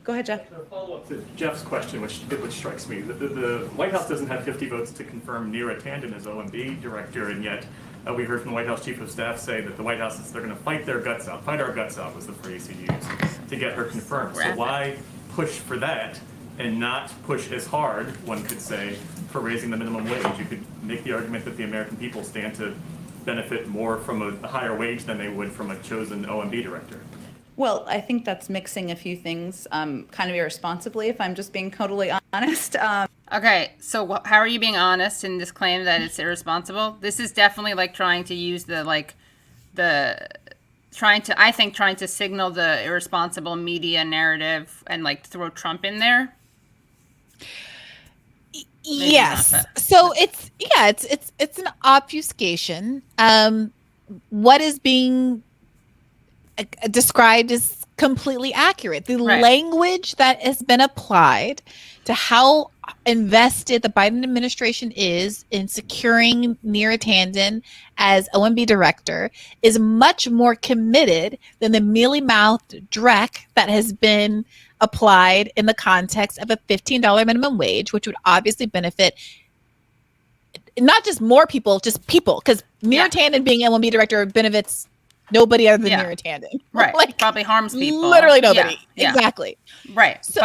Go ahead, Jeff. A follow-up to Jeff's question, which strikes me. The White House doesn't have 50 votes to confirm Neera Tanden as OMB director, and yet we heard from the White House Chief of Staff say that the White House they're going to fight our guts out was the phrase he used, to get her confirmed. So why push for that and not push as hard, one could say, for raising the minimum wage? You could make the argument that the American people stand to benefit more from a higher wage than they would from a chosen OMB director. Well, I think that's mixing a few things kind of irresponsibly, if I'm just being totally honest. Okay, so how are you being honest in this claim that it's irresponsible? This is definitely like trying to use trying to signal the irresponsible media narrative and like throw Trump in there. Maybe yes. So it's an obfuscation. What is being described is completely accurate. The language that has been applied to how invested the Biden administration is in securing Neera Tanden as OMB director is much more committed than the mealy-mouthed dreck that has been applied in the context of a $15 minimum wage, which would obviously benefit not just more people, just people, because Neera Tanden being OMB director benefits nobody other than Neera Tanden. Right. Like, probably harms people. Literally nobody. Yeah. Exactly. Right. So,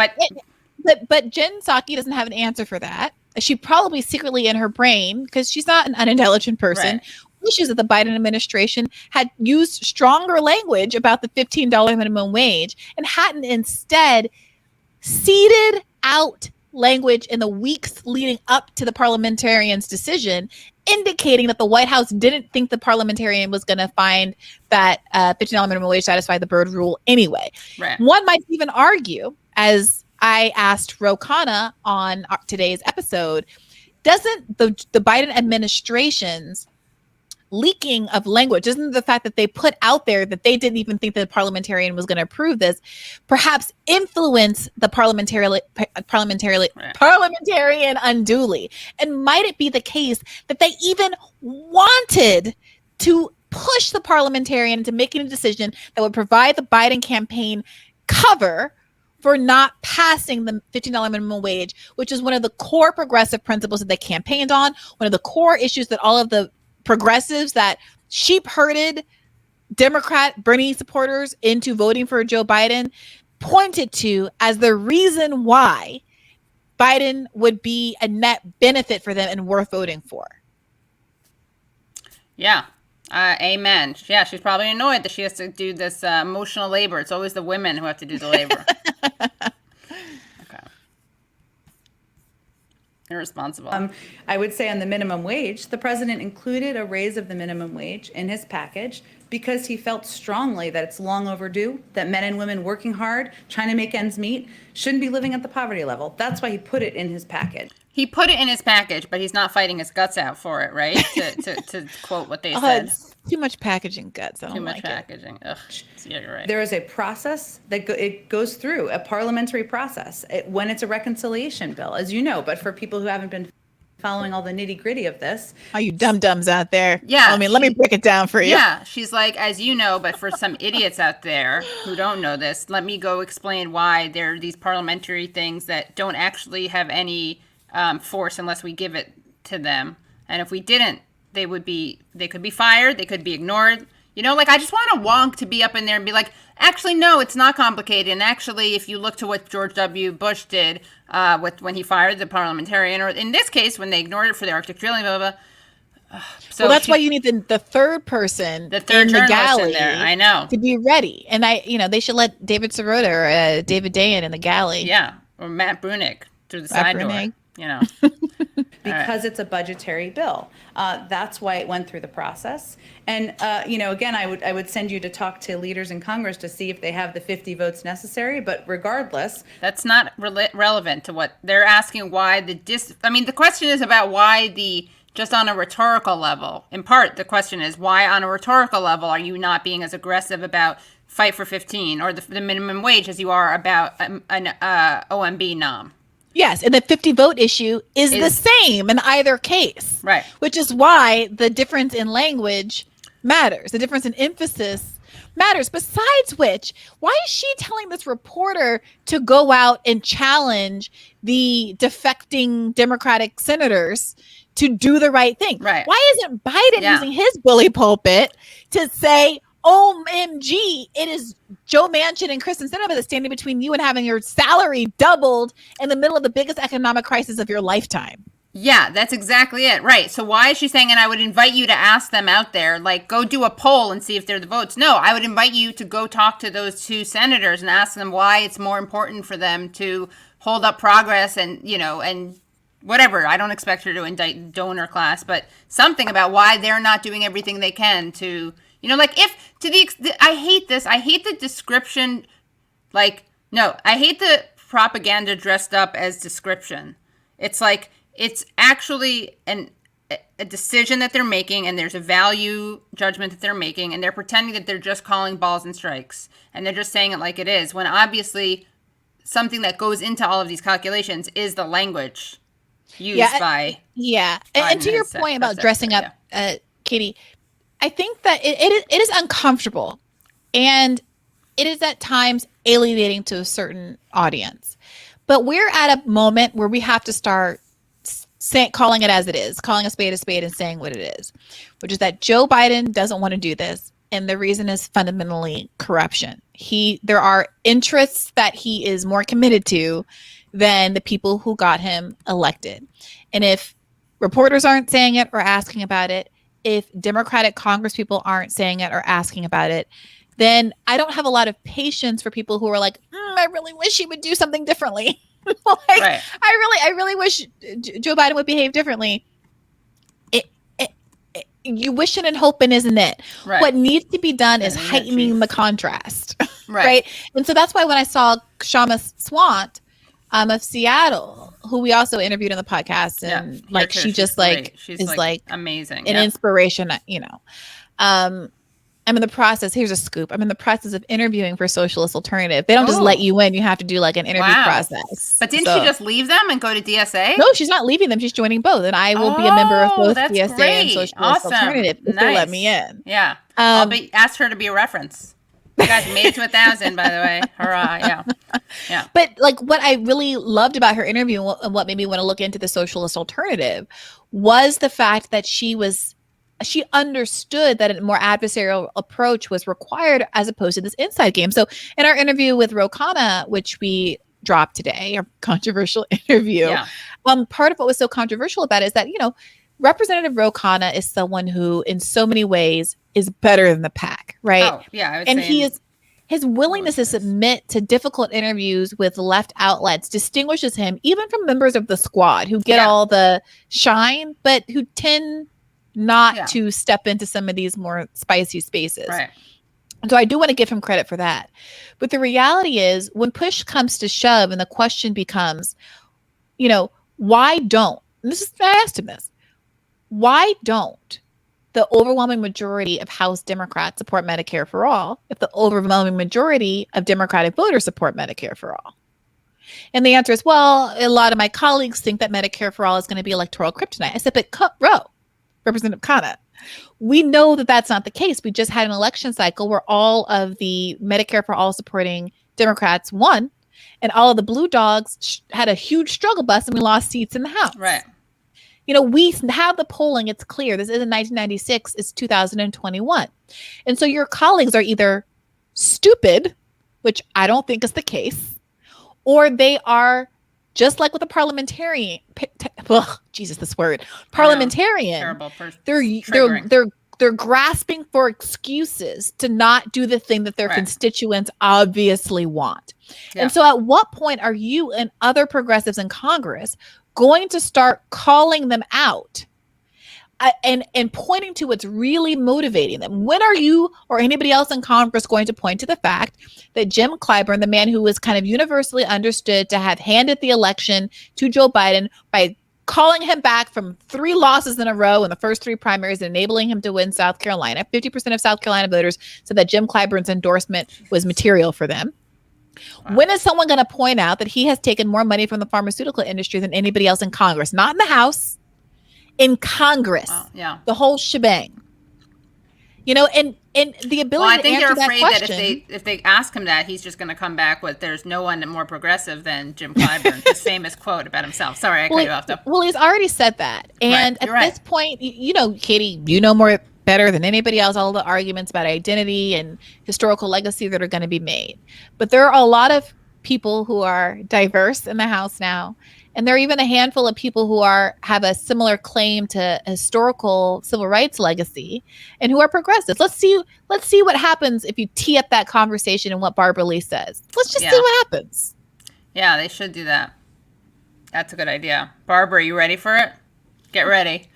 but Jen Psaki doesn't have an answer for that. She probably secretly in her brain, because she's not an unintelligent person, wishes that the Biden administration had used stronger language about the $15 minimum wage and hadn't instead seeded out language in the weeks leading up to the parliamentarian's decision, indicating that the White House didn't think the parliamentarian was going to find that $15 minimum wage satisfied the Byrd rule anyway. Right. One might even argue, as I asked Ro Khanna on today's episode, doesn't the Biden administration's leaking of language, isn't the fact that they put out there that they didn't even think that the parliamentarian was going to approve this, perhaps influence the parliamentarian unduly? And might it be the case that they even wanted to push the parliamentarian into making a decision that would provide the Biden campaign cover for not passing the $15 minimum wage, which is one of the core progressive principles that they campaigned on, one of the core issues that all of the progressives that sheep-herded Democrat Bernie supporters into voting for Joe Biden pointed to as the reason why Biden would be a net benefit for them and worth voting for. Yeah. Amen. Yeah, she's probably annoyed that she has to do this emotional labor. It's always the women who have to do the labor. Okay. Irresponsible. I would say on the minimum wage, the president included a raise of the minimum wage in his package because he felt strongly that it's long overdue, that men and women working hard, trying to make ends meet, shouldn't be living at the poverty level. That's why he put it in his package. He put it in his package, but he's not fighting his guts out for it, right? To quote what they said. It's too much packaging guts. I don't Too much like packaging. Ugh. Yeah, you're right. There is a process that it goes through, a parliamentary process, when it's a reconciliation bill, as you know. But for people who haven't been following all the nitty gritty of this. All you dum-dums out there. Yeah. I mean, let me break it down for you. Yeah. She's like, as you know, but for some idiots out there who don't know this, let me go explain why there are these parliamentary things that don't actually have any force unless we give it to them. And if we didn't, they could be fired. They could be ignored. You know, like, I just want a wonk to be up in there and be like, actually, no, it's not complicated. And actually, if you look to what George W. Bush did when he fired the parliamentarian, or in this case, when they ignored it for the Arctic drilling, blah, blah, blah. So well, that's why you need the third person in the galley in there. I know. To be ready. And they should let David Sirota or David Dayen in the galley. Yeah. Or Matt Brunick through the side door. You know. Because it's a budgetary bill. That's why it went through the process. And, again, I would send you to talk to leaders in Congress to see if they have the 50 votes necessary. But regardless. That's not relevant to what they're asking why the question is about why just on a rhetorical level. In part, the question is why on a rhetorical level are you not being as aggressive about fight for 15 or the minimum wage as you are about an OMB nom? Yes, and the 50 vote issue is the same in either case. Right. Which is why the difference in language matters. The difference in emphasis matters. Besides which, why is she telling this reporter to go out and challenge the defecting Democratic senators to do the right thing? Right. Why isn't Biden using his bully pulpit to say, OMG, it is Joe Manchin and Kristen Sinema that's standing between you and having your salary doubled in the middle of the biggest economic crisis of your lifetime? Yeah, that's exactly it. Right. So why is she saying, and I would invite you to ask them out there, like, go do a poll and see if they're the votes? No, I would invite you to go talk to those two senators and ask them why it's more important for them to hold up progress and, and whatever. I don't expect her to indict donor class, but something about why they're not doing everything they can to, I hate this. I hate the description. I hate the propaganda dressed up as description. It's like, it's actually a decision that they're making, and there's a value judgment that they're making, and they're pretending that they're just calling balls and strikes, and they're just saying it like it is, when obviously something that goes into all of these calculations is the language used by. Yeah. And to your point about dressing up, Katie, I think that it is uncomfortable, and it is at times alienating to a certain audience. But we're at a moment where we have to start calling it as it is, calling a spade and saying what it is, which is that Joe Biden doesn't want to do this. And the reason is fundamentally corruption. There are interests that he is more committed to than the people who got him elected. And if reporters aren't saying it or asking about it, if Democratic Congress people aren't saying it or asking about it, then I don't have a lot of patience for people who are like, I really wish he would do something differently. Right. I really wish Joe Biden would behave differently. You wishing and hoping, isn't it? Right. What needs to be done is heightening the contrast. Right. And so that's why when I saw Kshama Swant of Seattle, who we also interviewed in the podcast, and she just is amazing, an inspiration, I'm in the process. Here's a scoop. I'm in the process of interviewing for Socialist Alternative. They don't just let you in. You have to do like an interview process. But didn't she just leave them and go to DSA? No, she's not leaving them. She's joining both. And I will be a member of both DSA and Socialist Alternative if they let me in. Yeah. I'll ask her to be a reference. You guys made it to 1,000, by the way. Hurrah. Yeah. Yeah. But what I really loved about her interview and what made me want to look into the Socialist Alternative was the fact that she understood that a more adversarial approach was required as opposed to this inside game. So in our interview with Ro Khanna, which we dropped today, a controversial interview, part of what was so controversial about it is that, Representative Ro Khanna is someone who in so many ways is better than the pack, right? Oh, yeah. I would and say his willingness to submit to difficult interviews with left outlets distinguishes him even from members of the squad who get all the shine, but who tend not to step into some of these more spicy spaces. Right. And so I do want to give him credit for that. But the reality is when push comes to shove and the question becomes, why don't, and I asked him this, why don't the overwhelming majority of House Democrats support Medicare for all if the overwhelming majority of Democratic voters support Medicare for all? And the answer is, well, a lot of my colleagues think that Medicare for all is going to be electoral kryptonite. I said, but Representative Khanna, we know that that's not the case. We just had an election cycle where all of the Medicare for all supporting Democrats won, and all of the blue dogs had a huge struggle bus, and we lost seats in the House. Right. We have the polling. It's clear. This isn't 1996. It's 2021. And so your colleagues are either stupid, which I don't think is the case, or they are just like with a parliamentarian. Parliamentarian. They're grasping for excuses to not do the thing that their constituents obviously want. Yeah. And so at what point are you and other progressives in Congress going to start calling them out and pointing to what's really motivating them? When are you or anybody else in Congress going to point to the fact that Jim Clyburn, the man who was kind of universally understood to have handed the election to Joe Biden by calling him back from 3 losses in a row in the first 3 primaries and enabling him to win South Carolina, 50% of South Carolina voters said that Jim Clyburn's endorsement was material for them. Wow. When is someone going to point out that he has taken more money from the pharmaceutical industry than anybody else in Congress? Not in the House, in Congress. The whole shebang. And And the ability Well, I to think they're answer that afraid that question, if they ask him that, he's just going to come back with "There's no one more progressive than Jim Clyburn," his famous quote about himself. Sorry, I cut you off though. well, he's already said that. And You're at right. this point, you know, Katie, you know more better than anybody else all the arguments about identity and historical legacy that are going to be made. But there are a lot of people who are diverse in the House now, and there are even a handful of people who have a similar claim to historical civil rights legacy and who are progressive. Let's see what happens if you tee up that conversation and what Barbara Lee says. Let's just see what happens. Yeah, they should do that. That's a good idea. Barbara, you ready for it? Get ready.